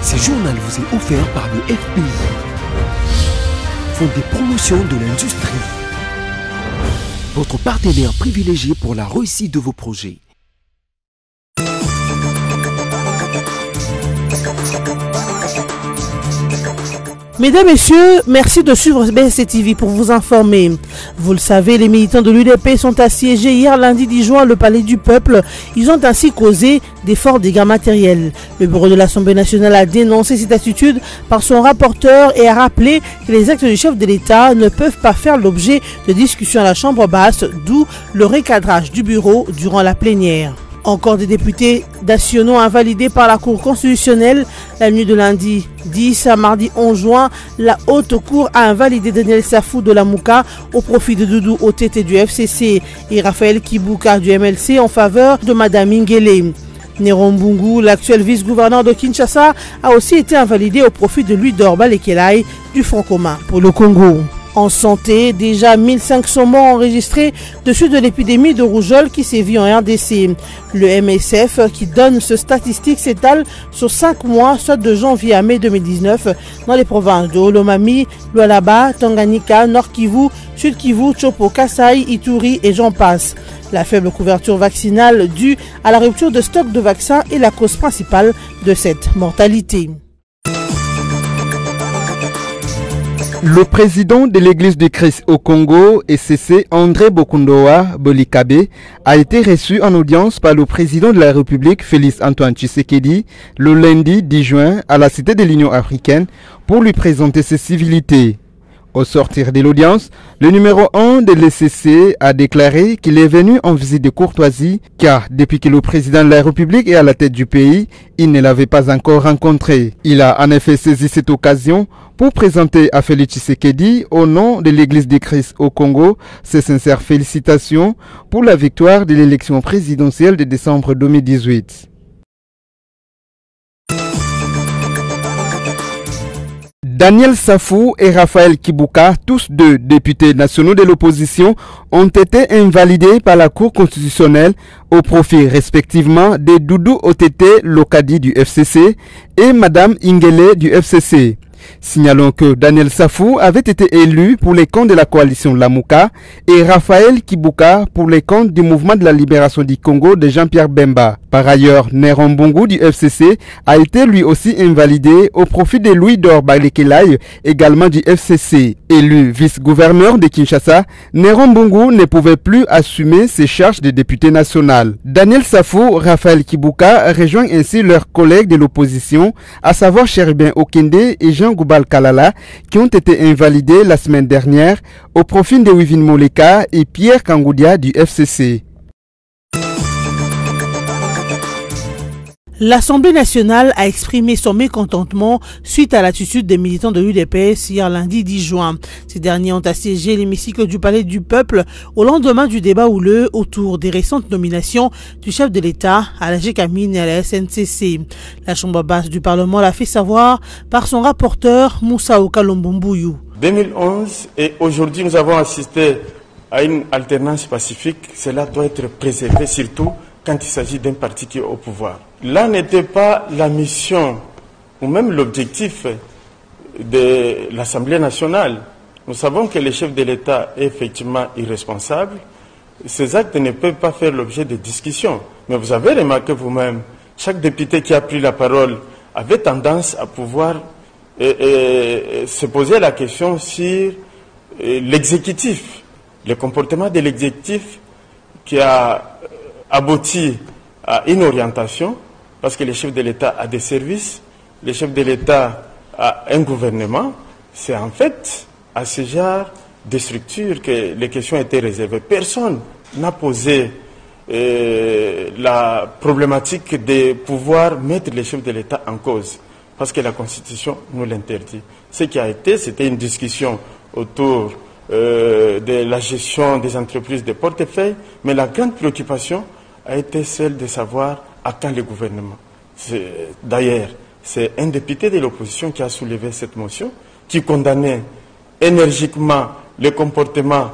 Ce journal vous est offert par le FPI, Fonds de promotion de l'industrie, votre partenaire privilégié pour la réussite de vos projets. Mesdames, Messieurs, merci de suivre BSC TV pour vous informer. Vous le savez, les militants de l'UDP sont assiégés hier lundi 10 juin le Palais du Peuple. Ils ont ainsi causé des forts dégâts matériels. Le bureau de l'Assemblée nationale a dénoncé cette attitude par son rapporteur et a rappelé que les actes du chef de l'État ne peuvent pas faire l'objet de discussions à la Chambre basse, d'où le recadrage du bureau durant la plénière. Encore des députés nationaux invalidés par la Cour constitutionnelle. La nuit de lundi 10 à mardi 11 juin, la Haute Cour a invalidé Daniel Safou de la Mouka au profit de Doudou OTT du FCC et Raphaël Kibuka du MLC en faveur de Madame Ingele. Néron Mbungu, l'actuel vice-gouverneur de Kinshasa, a aussi été invalidé au profit de Louis-Dor Balekelai du Front commun pour le Congo. En santé, déjà 1500 morts enregistrés dessus de l'épidémie de rougeole qui sévit en RDC. Le MSF qui donne ce statistique s'étale sur 5 mois, soit de janvier à mai 2019, dans les provinces de Olomami, Lualaba, Tanganyika, Nord Kivu, Sud Kivu, Chopo, Kasai, Ituri et j'en passe. La faible couverture vaccinale due à la rupture de stock de vaccins est la cause principale de cette mortalité. Le président de l'église du Christ au Congo, ECC, André Bokundoa Bolikabe, a été reçu en audience par le président de la République, Félix Antoine Tshisekedi, le lundi 10 juin à la Cité de l'Union africaine pour lui présenter ses civilités. Au sortir de l'audience, le numéro 1 de l'ECC a déclaré qu'il est venu en visite de courtoisie car depuis que le président de la République est à la tête du pays, il ne l'avait pas encore rencontré. Il a en effet saisi cette occasion pour présenter à Félix Tshisekedi, au nom de l'Église du Christ au Congo, ses sincères félicitations pour la victoire de l'élection présidentielle de décembre 2018. Daniel Safou et Raphaël Kibuka, tous deux députés nationaux de l'opposition, ont été invalidés par la Cour constitutionnelle au profit respectivement de Doudou OTT Lokadi du FCC et Madame Ingele du FCC. Signalons que Daniel Safou avait été élu pour les comptes de la coalition Lamouka et Raphaël Kibuka pour les comptes du mouvement de la libération du Congo de Jean-Pierre Bemba. Par ailleurs, Néron Mbungu du FCC a été lui aussi invalidé au profit de Louis-Dor Balekelai, également du FCC. Élu vice-gouverneur de Kinshasa, Néron Mbungu ne pouvait plus assumer ses charges de député national. Daniel Safou, Raphaël Kibuka rejoignent ainsi leurs collègues de l'opposition, à savoir Cherubin Okende et Jean Goubal Kalala, qui ont été invalidés la semaine dernière au profit de Wivin Moleka et Pierre Kangoudia du FCC. L'Assemblée nationale a exprimé son mécontentement suite à l'attitude des militants de l'UDPS hier lundi 10 juin. Ces derniers ont assiégé l'hémicycle du Palais du Peuple au lendemain du débat houleux autour des récentes nominations du chef de l'État à la GECAMINE et à la SNCC. La Chambre basse du Parlement l'a fait savoir par son rapporteur Moussa Okalombombouyou. 2011 et aujourd'hui nous avons assisté à une alternance pacifique. Cela doit être préservé surtout quand il s'agit d'un parti qui est au pouvoir. Là n'était pas la mission ou même l'objectif de l'Assemblée nationale. Nous savons que le chef de l'État est effectivement irresponsable. Ces actes ne peuvent pas faire l'objet de discussions. Mais vous avez remarqué vous-même, chaque député qui a pris la parole avait tendance à pouvoir se poser la question sur l'exécutif, le comportement de l'exécutif qui a abouti à une orientation, parce que le chef de l'État a des services, le chef de l'État a un gouvernement. C'est en fait à ce genre de structure que les questions étaient réservées. Personne n'a posé la problématique de pouvoir mettre le chef de l'État en cause, parce que la Constitution nous l'interdit. Ce qui a été, c'était une discussion autour de la gestion des entreprises de portefeuille, mais la grande préoccupation a été celle de savoir à quand le gouvernement. D'ailleurs, c'est un député de l'opposition qui a soulevé cette motion, qui condamnait énergiquement le comportement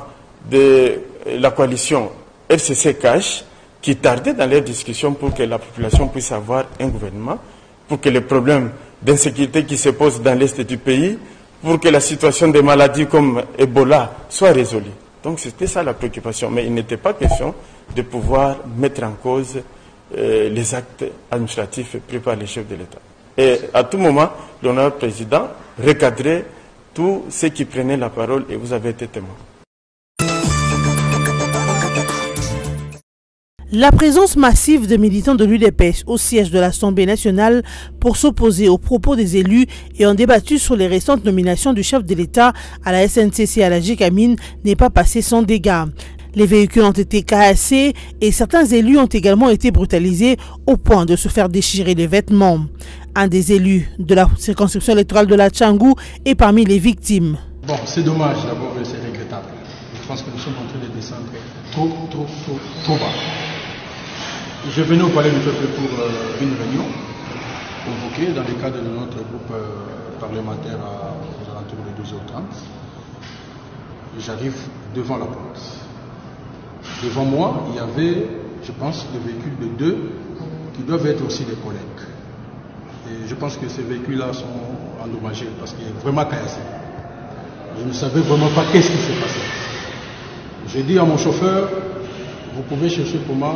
de la coalition FCC-CACH, qui tardait dans les discussions pour que la population puisse avoir un gouvernement, pour que les problèmes d'insécurité qui se posent dans l'est du pays, pour que la situation des maladies comme Ebola soit résolue. Donc c'était ça la préoccupation, mais il n'était pas question de pouvoir mettre en cause les actes administratifs pris par les chefs de l'État. Et à tout moment, l'honorable président recadrait tous ceux qui prenaient la parole et vous avez été témoin. La présence massive de militants de l'UDPS au siège de l'Assemblée nationale pour s'opposer aux propos des élus et ont débattu sur les récentes nominations du chef de l'État à la SNCC et à la GECAMIN n'est pas passé sans dégâts. Les véhicules ont été cassés et certains élus ont également été brutalisés au point de se faire déchirer les vêtements. Un des élus de la circonscription électorale de la Tchangou est parmi les victimes. Bon, c'est dommage d'abord, c'est regrettable. Je pense que nous sommes en train de descendre trop bas. Je venais au Palais du Peuple pour une réunion convoquée dans le cadre de notre groupe parlementaire aux alentours de 12h30. J'arrive devant la porte. Devant moi, il y avait, je pense, des véhicules de deux qui doivent être aussi des collègues. Et je pense que ces véhicules-là sont endommagés parce qu'il est vraiment cassé. Je ne savais vraiment pas qu'est-ce qui s'est passé. J'ai dit à mon chauffeur, vous pouvez chercher pour moi,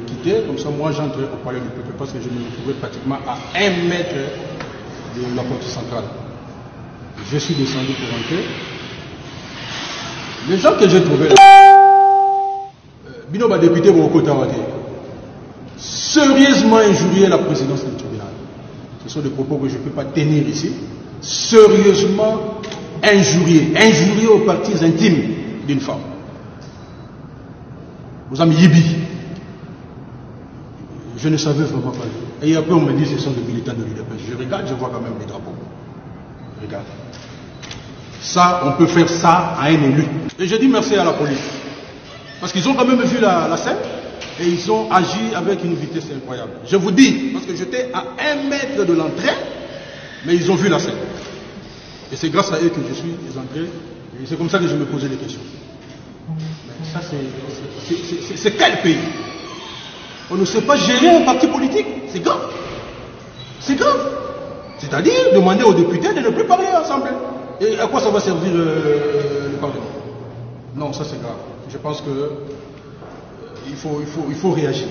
quitter, comme ça moi j'entre au Palais du Peuple parce que je me trouvais pratiquement à 1 mètre de la porte centrale. Je suis descendu pour entrer. Les gens que j'ai trouvés là, Binoba député Boko Tawate, sérieusement injurier la présidence du tribunal. Ce sont des propos que je ne peux pas tenir ici. Sérieusement injurier aux parties intimes d'une femme. Vous avez Yibi. Je ne savais vraiment pas. Et après on me dit que ce sont des militants de l'UDPS. Je regarde, je vois quand même les drapeaux. Regarde. Ça, on peut faire ça à un élu. Et je dis merci à la police. Parce qu'ils ont quand même vu la scène et ils ont agi avec une vitesse incroyable. Je vous dis, parce que j'étais à 1 mètre de l'entrée, mais ils ont vu la scène. Et c'est grâce à eux que je suis entré. Et c'est comme ça que je me posais des questions. Mais ça, c'est quel pays? On ne sait pas gérer un parti politique. C'est grave. C'est grave. C'est-à-dire demander aux députés de ne plus parler ensemble. Et à quoi ça va servir le Parlement? Non, ça c'est grave. Je pense que il faut réagir.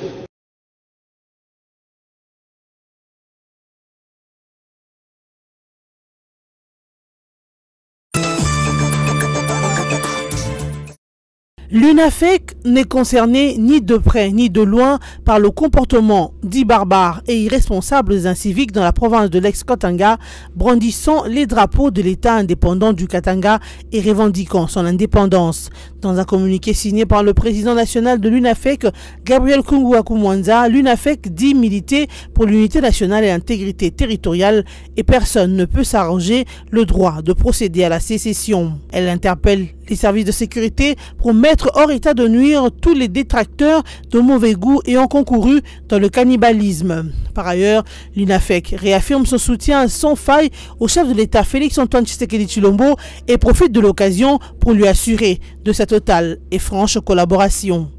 L'UNAFEC n'est concerné ni de près ni de loin par le comportement dit barbare et irresponsable des inciviques dans la province de l'ex-Katanga, brandissant les drapeaux de l'État indépendant du Katanga et revendiquant son indépendance. Dans un communiqué signé par le président national de l'UNAFEC, Gabriel Kungouakou-Mwanza, l'UNAFEC dit militer pour l'unité nationale et l'intégrité territoriale et personne ne peut s'arranger le droit de procéder à la sécession. Elle interpelle les services de sécurité pour mettre hors état de nuire tous les détracteurs de mauvais goût ayant concouru dans le cannibalisme. Par ailleurs, l'UNAFEC réaffirme son soutien sans faille au chef de l'État Félix-Antoine Tshisekedi Tshilombo et profite de l'occasion pour lui assurer de sa totale et franche collaboration.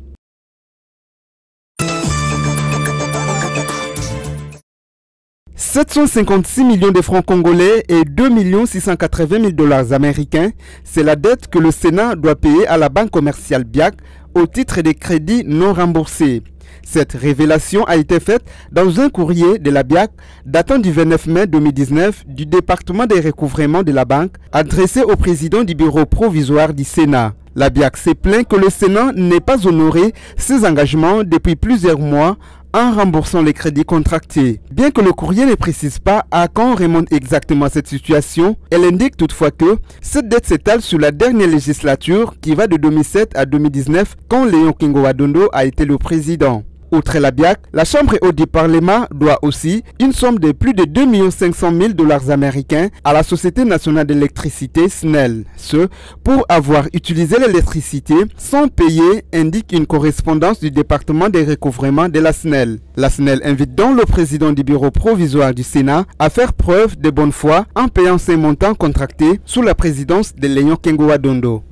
« 756 millions de francs congolais et 2 680 000 dollars américains, c'est la dette que le Sénat doit payer à la banque commerciale BIAC au titre des crédits non remboursés. Cette révélation a été faite dans un courrier de la BIAC datant du 29 mai 2019 du département des recouvrements de la banque adressé au président du bureau provisoire du Sénat. La BIAC s'est plaint que le Sénat n'ait pas honoré ses engagements depuis plusieurs mois en remboursant les crédits contractés. Bien que le courrier ne précise pas à quand remonte exactement cette situation, elle indique toutefois que cette dette s'étale sur la dernière législature qui va de 2007 à 2019 quand Léon Kingo-Wadondo a été le président. Outre la BIAC, la Chambre haute du Parlement doit aussi une somme de plus de 2 500 000 dollars américains à la Société nationale d'électricité SNEL. Ce, pour avoir utilisé l'électricité sans payer, indique une correspondance du département des recouvrements de la SNEL. La SNEL invite donc le président du bureau provisoire du Sénat à faire preuve de bonne foi en payant ces montants contractés sous la présidence de Léon Kingo-Wadondo.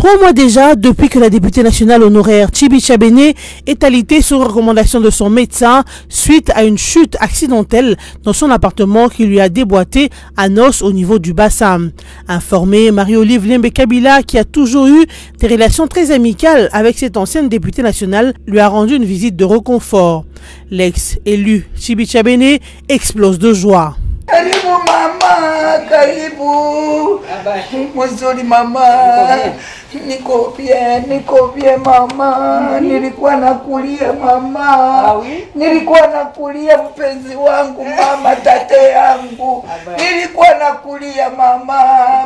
3 mois déjà depuis que la députée nationale honoraire Chibi Chabene est alitée sur recommandation de son médecin suite à une chute accidentelle dans son appartement qui lui a déboîté un os au niveau du bassin. Informée, Marie-Olive Lembe Kabila, qui a toujours eu des relations très amicales avec cette ancienne députée nationale, lui a rendu une visite de réconfort. L'ex-élu Chibi Chabene explose de joie. Karibu mama, karibu. Mzuri mama. Niko bien mama. Nilikuwa nakulia mama. Nilikuwa nakulia mpenzi wangu mama, tate yangu. Nilikuwa nakulia mama.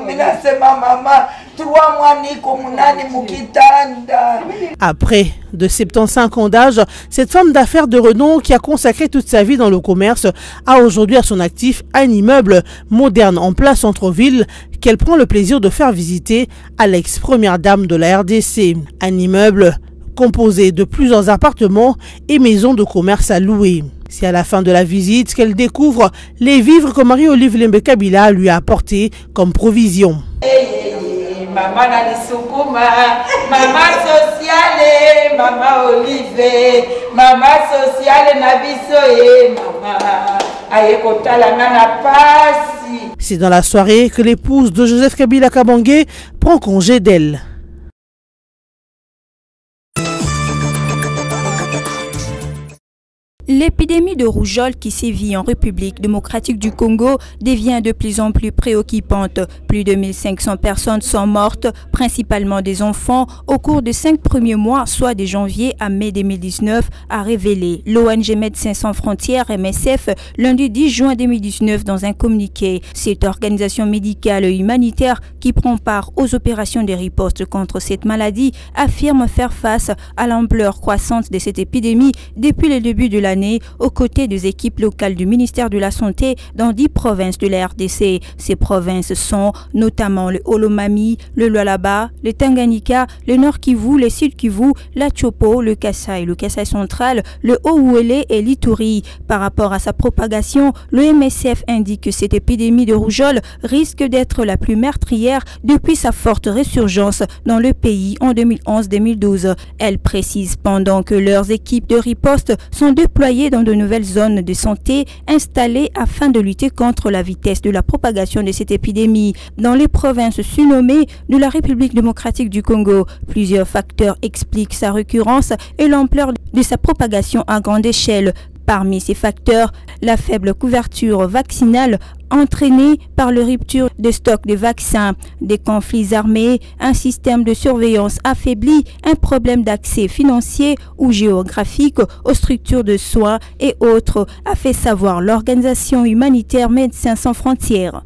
Minasema mama, 3 mois niko munani mukitanda. Après de 75 ans d'âge, cette femme d'affaires de renom qui a consacré toute sa vie dans le commerce a aujourd'hui à son actif un immeuble moderne en plein centre-ville qu'elle prend le plaisir de faire visiter à l'ex-première dame de la RDC. Un immeuble composé de plusieurs appartements et maisons de commerce à louer. C'est à la fin de la visite qu'elle découvre les vivres que Marie-Olive Lembe Kabila lui a apportés comme provision. Mama nanisukuma, mama sociale, mama Olive, mama sociale na biso mama ayekotala nana pasi. C'est dans la soirée que l'épouse de Joseph Kabila Kabange prend congé d'elle. L'épidémie de rougeole qui sévit en République démocratique du Congo devient de plus en plus préoccupante. Plus de 1500 personnes sont mortes, principalement des enfants, au cours des 5 premiers mois, soit de janvier à mai 2019, a révélé l'ONG Médecins sans frontières MSF lundi 10 juin 2019 dans un communiqué. Cette organisation médicale et humanitaire qui prend part aux opérations de riposte contre cette maladie affirme faire face à l'ampleur croissante de cette épidémie depuis le début de l'année aux côtés des équipes locales du ministère de la Santé dans 10 provinces de la RDC. Ces provinces sont notamment le Olomami, le Lualaba, le Tanganyika, le Nord Kivu, le Sud Kivu, la Chopo, le Kasaï central, le Haut-Ouélé et l'Ituri. Par rapport à sa propagation, le MSF indique que cette épidémie de rougeole risque d'être la plus meurtrière depuis sa forte résurgence dans le pays en 2011-2012. Elle précise pendant que leurs équipes de riposte sont déployées dans de nouvelles zones de santé installées afin de lutter contre la vitesse de la propagation de cette épidémie. Dans les provinces surnommées de la République démocratique du Congo, plusieurs facteurs expliquent sa récurrence et l'ampleur de sa propagation à grande échelle. Parmi ces facteurs, la faible couverture vaccinale entraînée par la rupture des stocks de vaccins, des conflits armés, un système de surveillance affaibli, un problème d'accès financier ou géographique aux structures de soins et autres, a fait savoir l'organisation humanitaire Médecins sans frontières.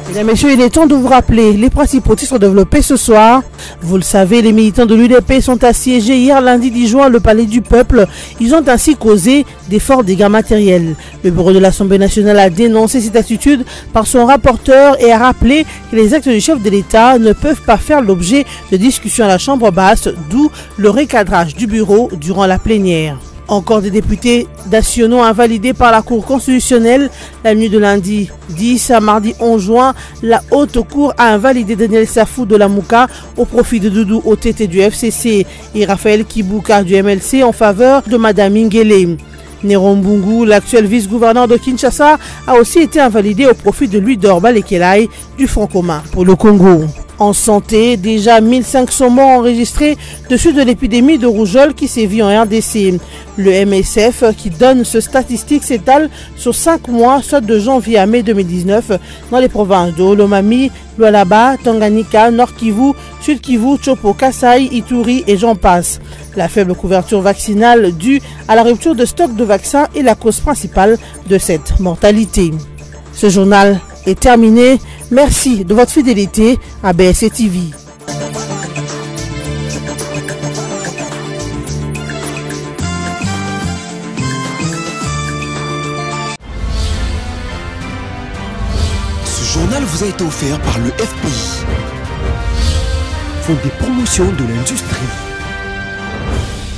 Mesdames, Messieurs, il est temps de vous rappeler les principaux titres développés ce soir. Vous le savez, les militants de l'UDP sont assiégés hier lundi 10 juin le Palais du Peuple. Ils ont ainsi causé des forts dégâts matériels. Le bureau de l'Assemblée nationale a dénoncé cette attitude par son rapporteur et a rappelé que les actes du chef de l'État ne peuvent pas faire l'objet de discussions à la Chambre basse, d'où le recadrage du bureau durant la plénière. Encore des députés nationaux invalidés par la Cour constitutionnelle. La nuit de lundi 10 à mardi 11 juin, la Haute Cour a invalidé Daniel Safou de la Mouka au profit de Doudou OTT du FCC et Raphaël Kibuka du MLC en faveur de Madame Ingele. Néron Mbungu, l'actuel vice-gouverneur de Kinshasa, a aussi été invalidé au profit de Louis-Dor Balekelai du Front commun pour le Congo. En santé, déjà 1500 morts enregistrés dessus de l'épidémie de rougeole qui sévit en RDC. Le MSF qui donne ce statistique s'étale sur 5 mois, soit de janvier à mai 2019, dans les provinces de Olomami, Lualaba, Tanganyika, Nord Kivu, Sud Kivu, Chopo, Kasaï, Ituri et j'en passe. La faible couverture vaccinale due à la rupture de stock de vaccins est la cause principale de cette mortalité. Ce journal est terminé. Merci de votre fidélité à BSC TV. Ce journal vous a été offert par le FPI, Fonds des promotions de l'industrie,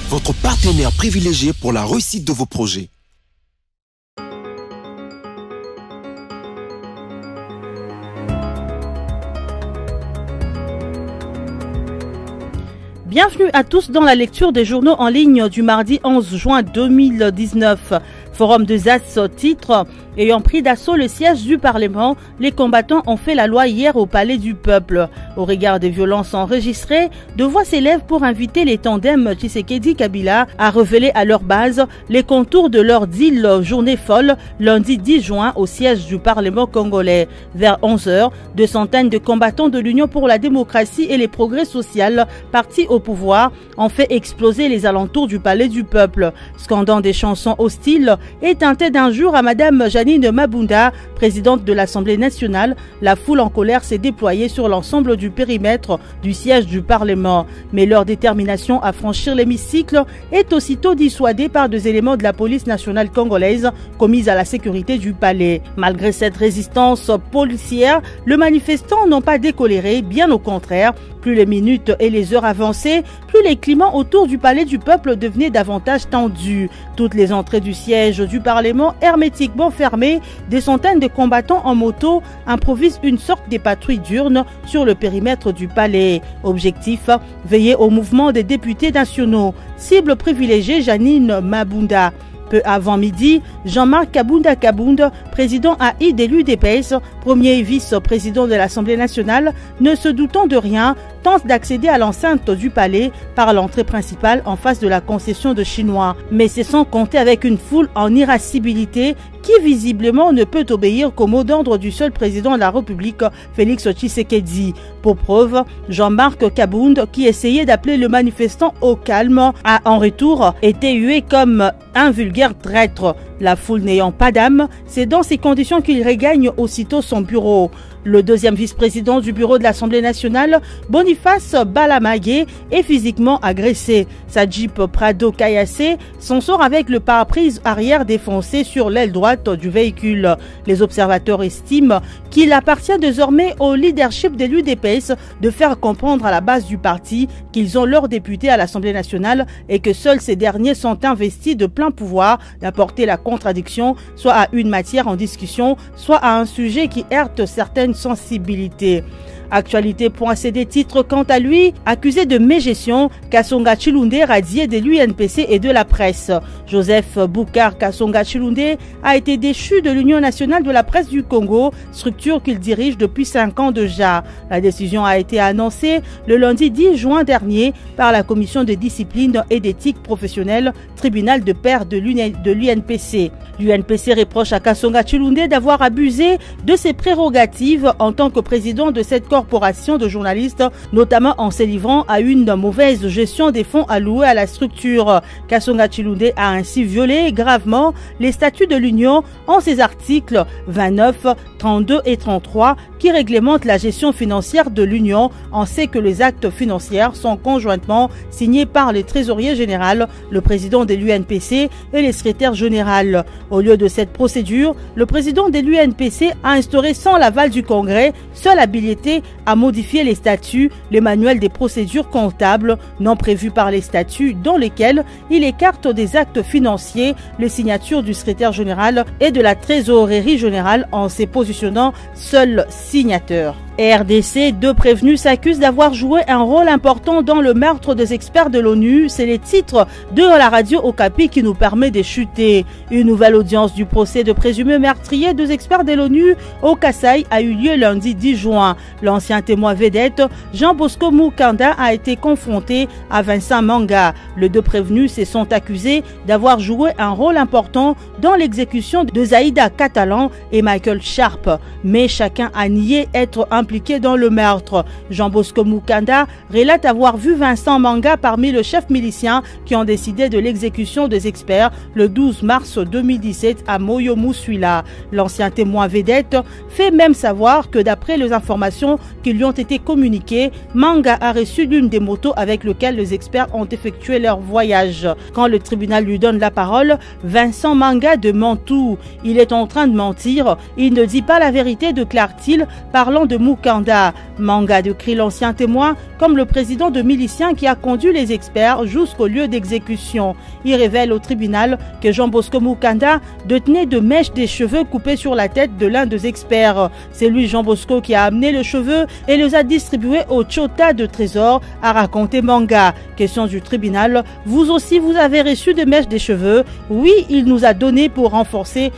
votre partenaire privilégié pour la réussite de vos projets. Bienvenue à tous dans la lecture des journaux en ligne du mardi 11 juin 2019. Forum de ZAS titre « Ayant pris d'assaut le siège du Parlement, les combattants ont fait la loi hier au Palais du Peuple. Au regard des violences enregistrées, deux voix s'élèvent pour inviter les tandems Tshisekedi-Kabila à révéler à leur base les contours de leur deal journée folle lundi 10 juin au siège du Parlement congolais. Vers 11h, deux centaines de combattants de l'Union pour la démocratie et les progrès sociaux, partis au pouvoir, ont fait exploser les alentours du Palais du Peuple, scandant des chansons hostiles et teinté d'injures à Madame Janine Mabunda, présidente de l'Assemblée nationale. La foule en colère s'est déployée sur l'ensemble du périmètre du siège du Parlement. Mais leur détermination à franchir l'hémicycle est aussitôt dissuadée par deux éléments de la police nationale congolaise commise à la sécurité du palais. Malgré cette résistance policière, les manifestants n'ont pas décoléré, bien au contraire. Plus les minutes et les heures avançaient, plus les climats autour du Palais du Peuple devenaient davantage tendus. Toutes les entrées du siège du Parlement hermétiquement fermées, des centaines de combattants en moto improvisent une sorte de patrouille diurne sur le périmètre du palais. Objectif, veiller au mouvement des députés nationaux. Cible privilégiée, Janine Mabunda. Peu avant midi, Jean-Marc Kabunda Kabunda, président AI de l'UDPS, premier vice-président de l'Assemblée nationale, ne se doutant de rien, tente d'accéder à l'enceinte du palais par l'entrée principale en face de la concession de Chinois. Mais c'est sans compter avec une foule en irascibilité qui visiblement ne peut obéir qu'au mot d'ordre du seul président de la République, Félix Tshisekedi. Pour preuve, Jean-Marc Kabunda, qui essayait d'appeler le manifestant au calme, a en retour été hué comme un vulgaire traître. La foule n'ayant pas d'âme, c'est dans ces conditions qu'il regagne aussitôt son bureau. Le deuxième vice-président du bureau de l'Assemblée nationale, Boniface Balamagé, est physiquement agressé. Sa Jeep Prado caillassée s'en sort avec le pare-brise arrière défoncé sur l'aile droite du véhicule. Les observateurs estiment qu'il appartient désormais au leadership de l'UDPS de faire comprendre à la base du parti qu'ils ont leurs députés à l'Assemblée nationale et que seuls ces derniers sont investis de plein pouvoir d'apporter la contradiction soit à une matière en discussion, soit à un sujet qui heurte certaines sensibilités. Actualité.cd titre quant à lui, accusé de mégestion, Kasonga Chilunde radié de l'UNPC et de la presse. Joseph Boukar Kasonga Chilunde a été déchu de l'Union nationale de la presse du Congo, structure qu'il dirige depuis 5 ans déjà. La décision a été annoncée le lundi 10 juin dernier par la commission de discipline et d'éthique professionnelle, tribunal de pair de l'UNPC. L'UNPC reproche à Kasonga Chilunde d'avoir abusé de ses prérogatives en tant que président de cette corporation de journalistes, notamment en se livrant à une mauvaise gestion des fonds alloués à la structure. Kasonga Chilunde a ainsi violé gravement les statuts de l'Union en ses articles 29, 32 et 33 qui réglementent la gestion financière de l'Union. On sait que les actes financiers sont conjointement signés par le trésorier général, le président de l'UNPC et le secrétaire général. Au lieu de cette procédure, le président de l'UNPC a instauré sans l'aval du Congrès, seule habilité à modifier les statuts, le manuel des procédures comptables non prévus par les statuts dans lesquels il écarte des actes financiers les signatures du secrétaire général et de la trésorerie générale en se positionnant seul signateur. RDC, deux prévenus s'accusent d'avoir joué un rôle important dans le meurtre des experts de l'ONU. C'est les titres de la radio Okapi qui nous permet de chuter. Une nouvelle audience du procès de présumés meurtriers des experts de l'ONU au Kasaï a eu lieu lundi 10 juin. L'ancien témoin vedette Jean Bosco Mukanda a été confronté à Vincent Manga. Les deux prévenus se sont accusés d'avoir joué un rôle important dans l'exécution de Zaïda Catalan et Michael Sharp. Mais chacun a nié être impliqué dans le meurtre. Jean Bosco Mukanda relate avoir vu Vincent Manga parmi les chefs miliciens qui ont décidé de l'exécution des experts le 12 mars 2017 à Moyo-Moussuila. L'ancien témoin vedette fait même savoir que d'après les informations qui lui ont été communiquées, Manga a reçu l'une des motos avec lesquelles les experts ont effectué leur voyage. Quand le tribunal lui donne la parole, Vincent Manga demande tout. Il est en train de mentir. Il ne dit pas la vérité, déclare-t-il, parlant de Mukanda. Manga décrit l'ancien témoin comme le président de miliciens qui a conduit les experts jusqu'au lieu d'exécution. Il révèle au tribunal que Jean Bosco Mukanda détenait de mèches des cheveux coupés sur la tête de l'un des experts. C'est lui, Jean Bosco, qui a amené le cheveu et les a distribués au Chota de Trésor, a raconté Manga. Question du tribunal, vous aussi vous avez reçu des mèches des cheveux? Oui, il nous a donné pour renforcer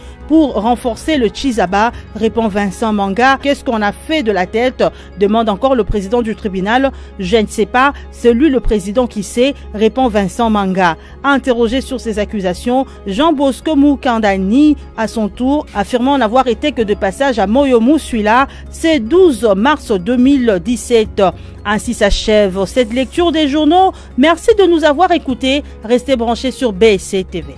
le Chizaba, répond Vincent Manga. Qu'est-ce qu'on a fait de la tête? Demande encore le président du tribunal. Je ne sais pas, c'est lui le président qui sait, répond Vincent Manga. Interrogé sur ces accusations, Jean Bosco Mukanda nie à son tour, affirmant n'avoir été que de passage à Moyomu Suila, c'est 12 mars 2017. Ainsi s'achève cette lecture des journaux. Merci de nous avoir écoutés. Restez branchés sur BSC TV.